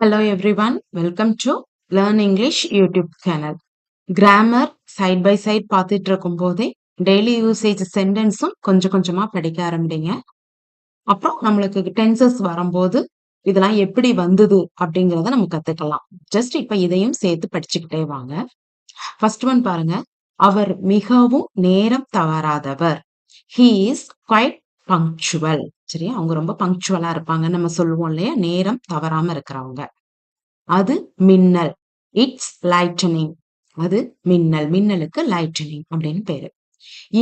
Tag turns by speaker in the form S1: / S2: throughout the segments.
S1: Hello everyone, welcome to Learn English YouTube channel. Grammar side by side பார்த்துட்டு இருக்கும் போதே daily usage சென்டென்ஸும் கொஞ்சம் கொஞ்சமா படிக்க ஆரம்பிங்க. அப்புறம் நம்மளுக்கு டென்சஸ் வரும்போது இதெல்லாம் எப்படி வந்தது அப்படிங்கிறத நம்ம கத்துக்கலாம். ஜஸ்ட் இப்ப இதையும் சேர்த்து படிச்சுக்கிட்டே வாங்க. ஃபர்ஸ்ட் ஒன் பாருங்க. அவர் மிகவும் நேரம் தவறாதவர். He is quite punctual. சரியா? அவங்க ரொம்ப பங்க்சுவலா இருப்பாங்கன்னு நம்ம சொல்லுவோம் இல்லையா? நேரம் தவறாம இருக்கிறவங்க. அது மின்னல். It's lightening. அது மின்னல். மின்னலுக்கு லைட்டனிங் அப்படின்னு பேரு.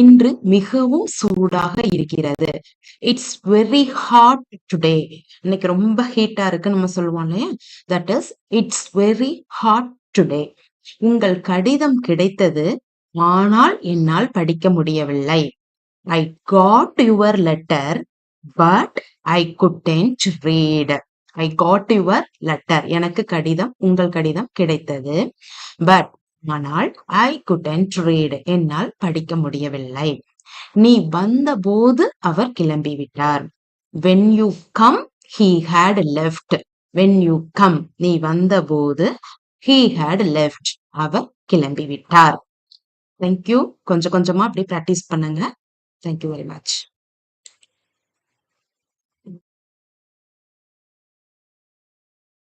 S1: இன்று மிகவும் சூடாக இருக்கிறது. It's very hot today. இன்னைக்கு ரொம்ப ஹீட்டா இருக்கு நம்ம சொல்லுவோம் இல்லையா? That is it's very hot today. உங்கள் கடிதம் கிடைத்தது, ஆனால் என்னால் படிக்க முடியவில்லை. I got your letter, but I couldn't read. I got your letter. எனக்கு கடிதம், உங்கள் கடிதம் கிடைத்தது. But ஆனால் I couldn't read. என்னால் படிக்க முடியவில்லை. நீ வந்தபோது அவர் கிளம்பிவிட்டார். When you come, he had left. When you come, நீ வந்தபோது he had left. Our கிளம்பிவிட்டார். Thank you. கொஞ்சம் கொஞ்சமா அப்படி பிராக்டிஸ் பண்ணுங்க. Thank you very much.